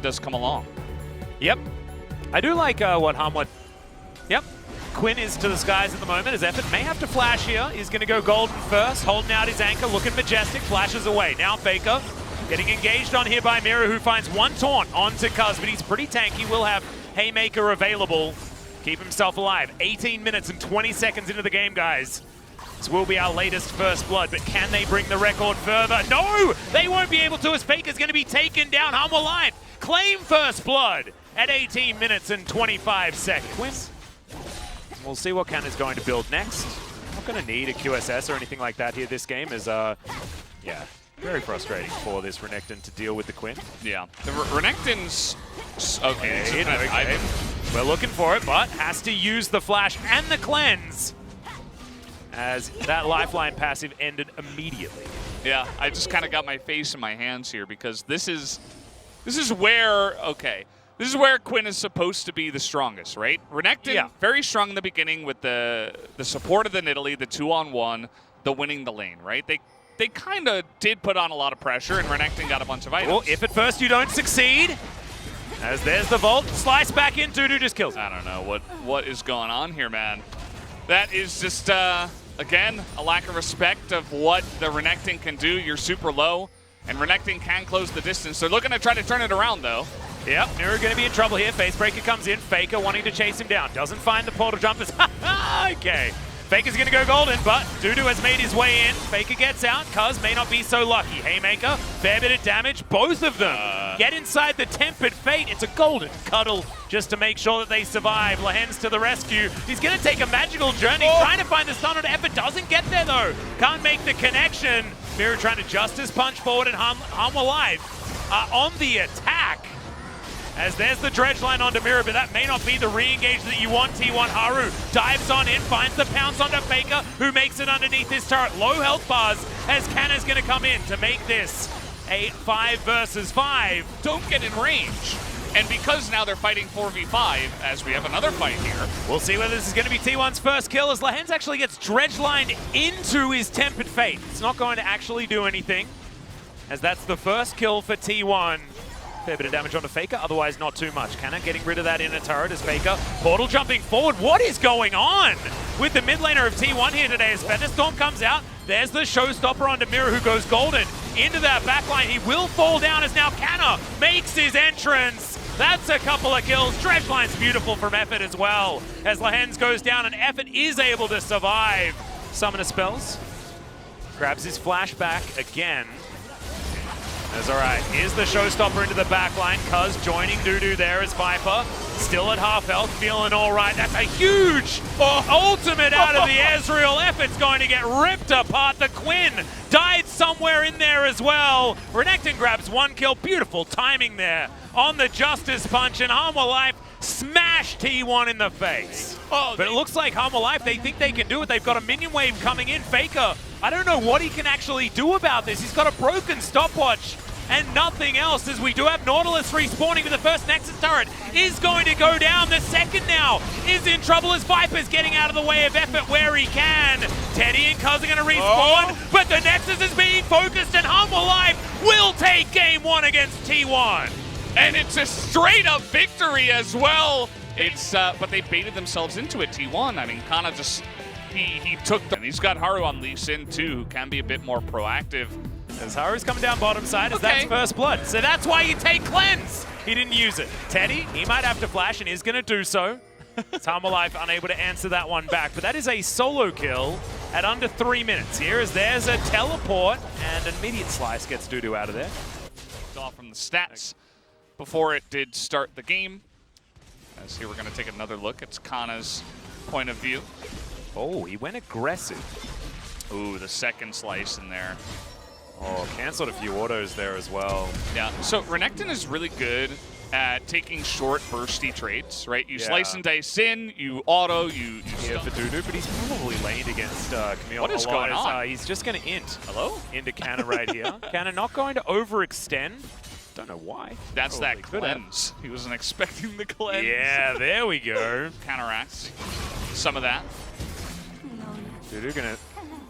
does come along. Yep. I do like what Hanwha... Yep. Quinn is to the skies at the moment. His effort may have to flash here. He's going to go golden first, holding out his anchor, looking majestic, flashes away. Now Faker getting engaged on here by Mira, who finds one taunt onto Cuz, but he's pretty tanky. Will have Haymaker available. Keep himself alive. 18 minutes and 20 seconds into the game, guys. This will be our latest first blood, but can they bring the record further? No! They won't be able to, as Faker's going to be taken down. Hanwha Life claim first blood at 18 minutes and 25 seconds. We'll see what Can is going to build next. Not going to need a QSS or anything like that here. This game is, yeah, very frustrating for this Renekton to deal with the Quinn. Yeah. The Renekton's... Okay. Okay. We're looking for it, but has to use the flash and the cleanse as that lifeline passive ended immediately. Yeah, I just kind of got my face in my hands here because this is where, okay, this is where Quinn is supposed to be the strongest, right? Renekton, very strong in the beginning with the support of the Nidalee, the 2-on-1, the winning the lane, right? They kind of did put on a lot of pressure, and Renekton got a bunch of items. Well, if at first you don't succeed, as there's the Volt, slice back in, Dudu just kills. I don't know what is going on here, man. That is just, again, a lack of respect of what the Renekton can do. You're super low, and Renekton can close the distance. They're looking to try to turn it around, though. Yep, Mira going to be in trouble here. Facebreaker comes in. Faker wanting to chase him down. Doesn't find the portal jumpers. Okay. Faker's going to go golden, but Dudu has made his way in. Faker gets out. Cuz may not be so lucky. Haymaker, fair bit of damage. Both of them get inside the Tempered Fate. It's a golden cuddle just to make sure that they survive. Lahen's to the rescue. He's going to take a magical journey, trying to find the stun on effort. Doesn't get there, though. Can't make the connection. Mira trying to Justice punch forward, and Hanwha Life on the attack. As there's the dredge line onto Mira, but that may not be the re-engage that you want. T1 Haru dives on in, finds the pounce onto Faker, who makes it underneath his turret. Low health bars as Canna's going to come in to make this a 5 versus 5. Don't get in range. And because now they're fighting 4v5, as we have another fight here. We'll see whether this is going to be T1's first kill, as Lahen's actually gets dredge lined into his Tempered Fate. It's not going to actually do anything, as that's the first kill for T1. Fair bit of damage onto Faker, otherwise not too much. Canna getting rid of that inner turret as Faker. Portal jumping forward. What is going on with the mid laner of T1 here today as Thunderstorm comes out? There's the showstopper onto Mira, who goes golden into that backline. He will fall down as now Canna makes his entrance. That's a couple of kills. Dredge line's beautiful from Effort as well. As Lahen's goes down and Effort is able to survive. Summoner spells. Grabs his flashback again. That's all right. Here's the showstopper into the backline. Cuz joining Dudu there as Viper. Still at half health, feeling all right. That's a huge ultimate out of the Ezreal. Effort's going to get ripped apart. The Quinn died somewhere in there as well. Renekton grabs one kill. Beautiful timing there on the Justice Punch, and Hanwha Life smash T1 in the face. But it looks like Hanwha Life, they think they can do it. They've got a minion wave coming in. Faker, I don't know what he can actually do about this. He's got a broken stopwatch and nothing else, as we do have Nautilus respawning with the first Nexus turret is going to go down. The second now is in trouble as Viper's getting out of the way of Effort where he can. Teddy and Cuz are going to respawn, but the Nexus is being focused, and Hanwha Life will take game 1 against T1. And it's a straight up victory as well. It's but they baited themselves into it, T1. I mean, Kana just, he took them. He's got Haru on Lee Sin too, who can be a bit more proactive. As Haru's coming down bottom side, as that's first blood. So that's why you take Cleanse. He didn't use it. Teddy, he might have to flash and is going to do so. Hanwha Life unable to answer that one back. But that is a solo kill at under 3 minutes. Here as there's a teleport, and an immediate slice gets Dudu out of there. Off from the stats before it did start the game. As here we're going to take another look. It's Kana's point of view. Oh, he went aggressive. Ooh, the second slice in there. Oh, canceled a few autos there as well. Yeah, so Renekton is really good at taking short, bursty trades, right? You slice and dice in, you auto, you for Dudu, but he's probably laned against Camille. What is going on? He's just going to int. Hello? Into Canna right here. Canna not going to overextend. Don't know why. That's that cleanse. He wasn't expecting the cleanse. Yeah, there we go. Counteracts some of that. Dudu going to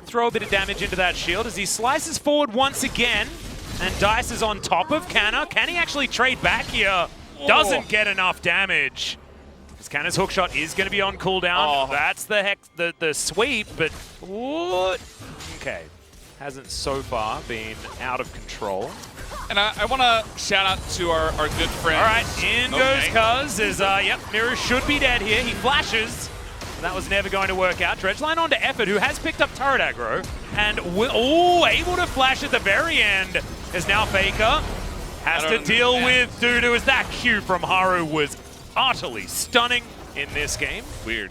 throw a bit of damage into that shield as he slices forward once again. And Dice is on top of Canna. Can he actually trade back here? Doesn't get enough damage. Because Canna's hookshot is going to be on cooldown. That's the sweep, but what? Okay. Hasn't so far been out of control. And I want to shout out to our good friend. All right, in goes Cuz. Yep, Miru should be dead here. He flashes. That was never going to work out. Dredgeline onto Effort, who has picked up turret aggro. And able to flash at the very end is now Faker. Has to deal with Dudu as that Q from Haru was utterly stunning in this game. Weird.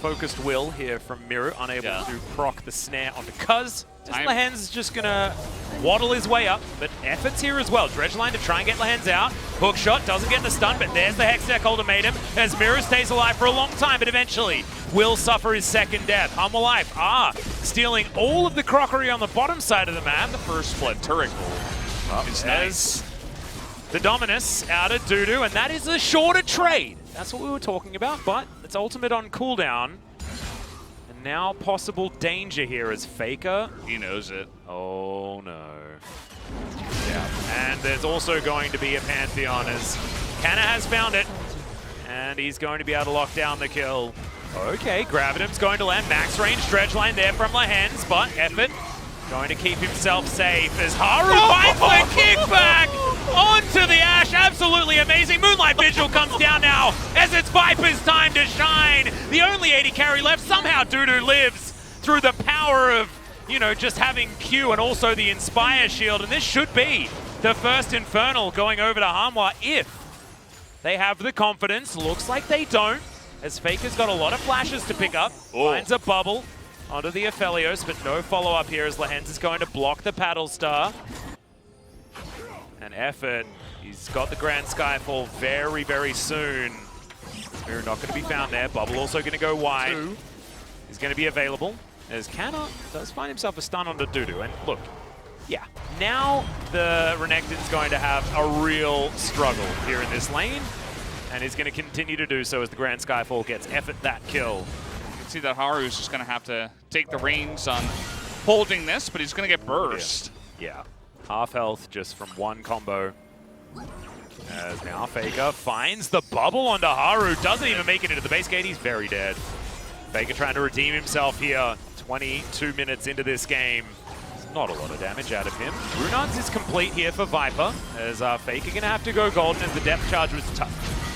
Focused will here from Miru, unable to proc the snare onto Cuz. Lahen's just gonna waddle his way up, but Effort's here as well. Dredgeline to try and get Lahen's out. Hookshot doesn't get the stun, but there's the Hextech ultimatum as Miru stays alive for a long time, but eventually will suffer his second death. Hanwha Life stealing all of the crockery on the bottom side of the map. The first blood turret goal is nice. The Dominus out of Dudu, and that is a shorter trade. That's what we were talking about, but it's ultimate on cooldown. And now possible danger here as Faker. He knows it. Oh no. Yeah. And there's also going to be a Pantheon as Canna has found it. And he's going to be able to lock down the kill. Okay, Gravitum's going to land. Max range Dredgeline there from Lahen's, but Effort going to keep himself safe as Haru finds the kickback onto the Ash. Absolutely amazing. Moonlight Vigil comes down now as it's Viper's time to shine. The only 80 carry left. Somehow Dudu lives through the power of, you know, just having Q and also the Inspire shield. And this should be the first Infernal going over to Hanwha if they have the confidence. Looks like they don't, as Faker's got a lot of flashes to pick up. Finds a bubble onto the Aphelios, but no follow-up here as Lahen's is going to block the Paddle Star. And Effort, he's got the Grand Skyfall very, very soon. Miru not going to be found there. Bubble also going to go wide. He's going to be available as Canna does find himself a stun onto Dudu. And look, yeah, now the Renekton's going to have a real struggle here in this lane, and he's going to continue to do so as the Grand Skyfall gets Effort that kill. See that Haru's just going to have to take the reins on holding this, but he's going to get burst. Yeah. Half health just from one combo. As now Faker finds the bubble onto Haru. Doesn't even make it into the base gate. He's very dead. Faker trying to redeem himself here. 22 minutes into this game. Not a lot of damage out of him. Runards is complete here for Viper. As Faker going to have to go golden as the depth charge was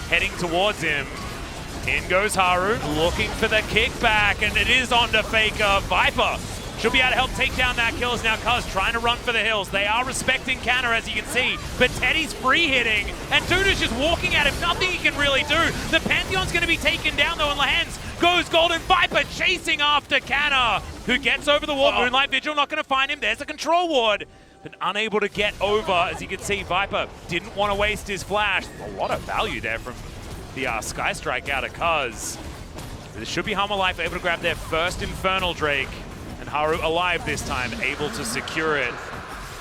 heading towards him. In goes Haru, looking for the kickback, and it is onto Faker. Viper should be able to help take down that kill as now Cuz trying to run for the hills. They are respecting Canna, as you can see, but Teddy's free hitting, and Dudu's just walking at him. Nothing he can really do. The Pantheon's going to be taken down, though, and Lahen's goes golden. Viper chasing after Canna, who gets over the wall. Moonlight Vigil not going to find him. There's a control ward, but unable to get over. As you can see, Viper didn't want to waste his flash. A lot of value there from the Sky Strike out of Cuz. This should be Hanwha Life able to grab their first Infernal Drake. And Haru alive this time, able to secure it.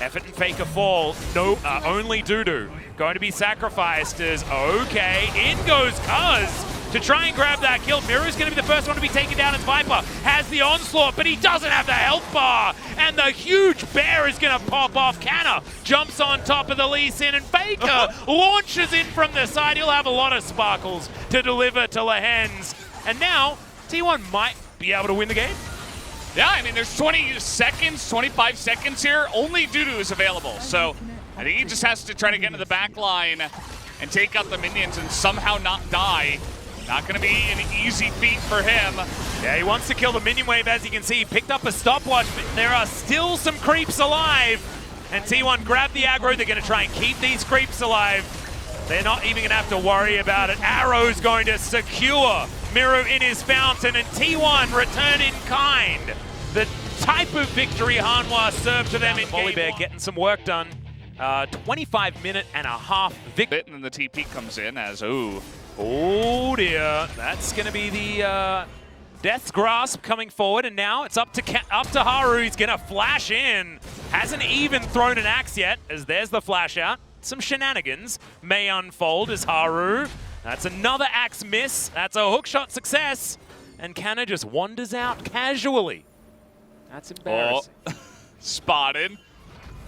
Effort and Faker fall. No, only Dudu going to be sacrificed as, okay, in goes Cuz to try and grab that kill. Miru's going to be the first one to be taken down as Viper has the onslaught, but he doesn't have the health bar. And the huge bear is going to pop off. Canna jumps on top of the Lee Sin, and Faker launches in from the side. He'll have a lot of sparkles to deliver to Lahen's. And now, T1 might be able to win the game. Yeah, I mean, there's 20 seconds, 25 seconds here. Only Dudu is available. So I think he just has to try to get into the back line and take out the minions and somehow not die. Not going to be an easy feat for him. Yeah, he wants to kill the minion wave, as you can see. He picked up a stopwatch, but there are still some creeps alive. And T1 grabbed the aggro. They're going to try and keep these creeps alive. They're not even going to have to worry about it. Arrow's going to secure Miru in his fountain, and T1 return in kind. The type of victory Hanwha served to them in Game 1. Getting some work done. 25-minute-and-a-half victory. And then the TP comes in as, ooh. Oh dear, that's going to be the Death's Grasp coming forward, and now it's up to Haru. He's going to flash in. Hasn't even thrown an axe yet, as there's the flash out. Some shenanigans may unfold as Haru. That's another axe miss. That's a hookshot success. And Canna just wanders out casually. That's embarrassing. Spotted.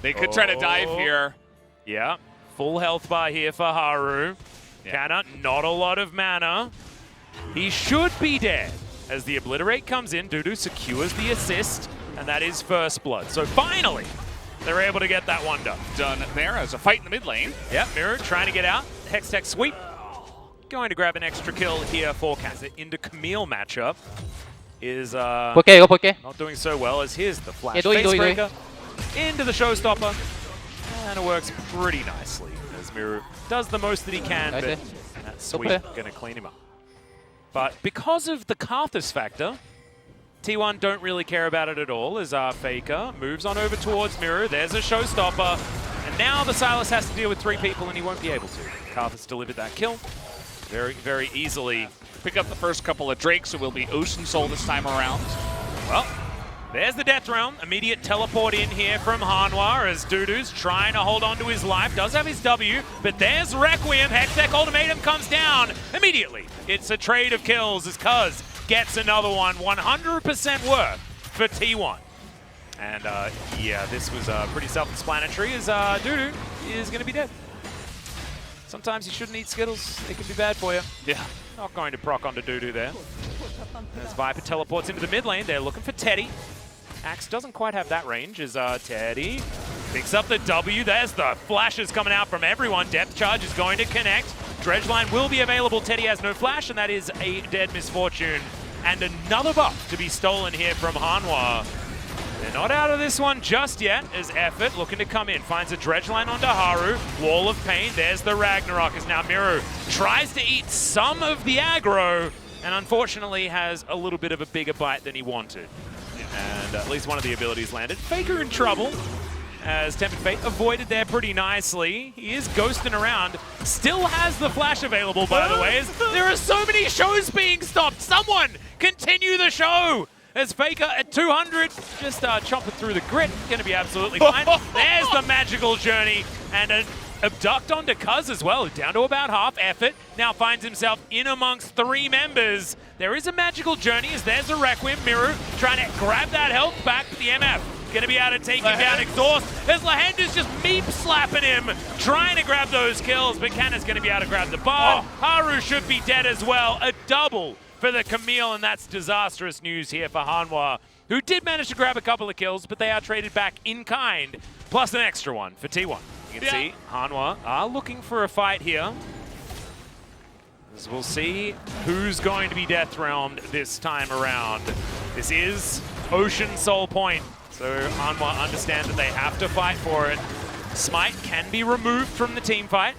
They could try to dive here. Yeah, full health bar here for Haru. Canna, not a lot of mana. He should be dead. As the Obliterate comes in, Dudu secures the assist, and that is first blood. So finally, they're able to get that one done. Done there as a fight in the mid lane. Yep, Mirror trying to get out. Hextech sweep. Going to grab an extra kill here for Kaz. Into Camille matchup is not doing so well, as here's the flash facebreaker into the showstopper. And it works pretty nicely as Miru does the most that he can, but that sweep going to clean him up. But because of the Karthus factor, T1 don't really care about it at all as Faker moves on over towards Miru. There's a showstopper. And now the Silas has to deal with 3 people and he won't be able to. Karthus delivered that kill very, very easily. Pick up the first couple of Drakes. It will be Ocean Soul this time around. Well, there's the Death Realm. Immediate teleport in here from Hanwha as Dudu's trying to hold on to his life. Does have his W, but there's Requiem. Hextech Ultimatum comes down immediately. It's a trade of kills as Cuz gets another one. 100% worth for T1. And yeah, this was pretty self-explanatory as Dudu is going to be dead. Sometimes you shouldn't eat Skittles. It can be bad for you. Yeah. Not going to proc onto Dudu there. As Viper teleports into the mid lane, they're looking for Teddy. Axe doesn't quite have that range as Teddy picks up the W. There's the flashes coming out from everyone. Depth charge is going to connect. Dredgeline will be available. Teddy has no flash, and that is a dead misfortune. And another buff to be stolen here from Hanwha. They're not out of this one just yet, as Effort looking to come in. Finds a Dredgeline onto Haru. Wall of Pain. There's the Ragnarok as now Miru tries to eat some of the aggro and unfortunately has a little bit of a bigger bite than he wanted. And at least one of the abilities landed. Faker in trouble as Tempered Fate avoided there pretty nicely. He is ghosting around. Still has the flash available, by the way. As there are so many shows being stopped. Someone continue the show! As Faker at 200, just chopping through the grit, going to be absolutely fine. There's the magical journey, and an abduct onto Cuz as well, down to about half. Effort now finds himself in amongst 3 members. There is a magical journey as there's a Requiem. Miru trying to grab that health back. The MF going to be able to take him down. Exhaust as Lahenda's just meep slapping him, trying to grab those kills, but Canna's going to be able to grab the bar. Haru should be dead as well. A double for the Camille, and that's disastrous news here for Hanwha, who did manage to grab a couple of kills, but they are traded back in kind, plus an extra one for T1. You can see Hanwha are looking for a fight here. As we'll see who's going to be Death Realmed this time around. This is Ocean Soul Point, so Hanwha understand that they have to fight for it. Smite can be removed from the team fight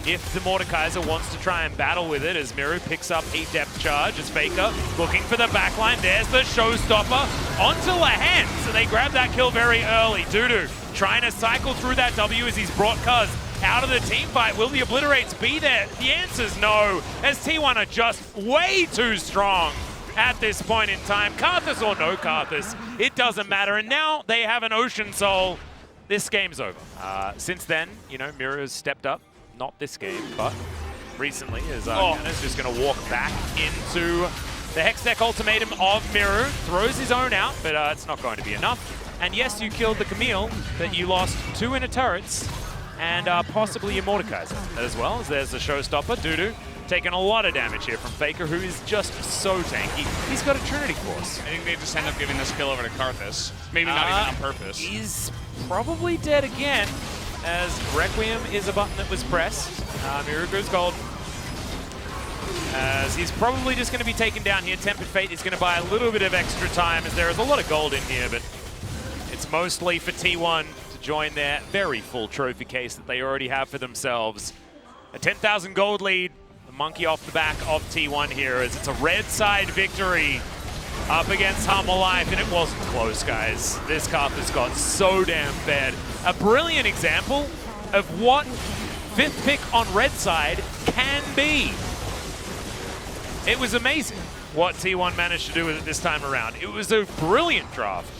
if the Mordekaiser wants to try and battle with it, as Miru picks up a depth charge as Faker looking for the backline. There's the showstopper onto Lahend, so they grab that kill very early. Dudu trying to cycle through that W as he's brought Cuz out of the team fight. Will the Obliterates be there? The answer's no, as T1 are just way too strong at this point in time. Karthus or no Karthus, it doesn't matter. And now they have an Ocean Soul. This game's over. Since then, you know, Miru has stepped up. Not this game, but recently, as Canna's just going to walk back into the Hextech Ultimatum of Miru. Throws his own out, but it's not going to be enough. And yes, you killed the Camille, but you lost 2 inner turrets and possibly your Mordekaiser as well, as there's the showstopper. Dudu taking a lot of damage here from Faker, who is just so tanky. He's got a Trinity Force. I think they just end up giving this kill over to Karthus. Maybe not even on purpose. He's probably dead again, as Requiem is a button that was pressed. Miru goes gold. As he's probably just going to be taken down here. Tempered Fate is going to buy a little bit of extra time, as there is a lot of gold in here, but it's mostly for T1 to join their very full trophy case that they already have for themselves. A 10,000 gold lead, the monkey off the back of T1 here, as it's a red side victory up against Humble Life, and it wasn't close, guys. This Karthus got so damn fed. A brilliant example of what 5th pick on red side can be. It was amazing what T1 managed to do with it this time around. It was a brilliant draft.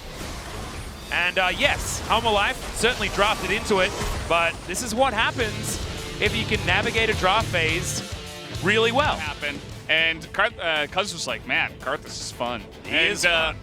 And yes, Humble Life certainly drafted into it, but this is what happens if you can navigate a draft phase really well. And Cuz was like, man, Karthus is fun. He is fun.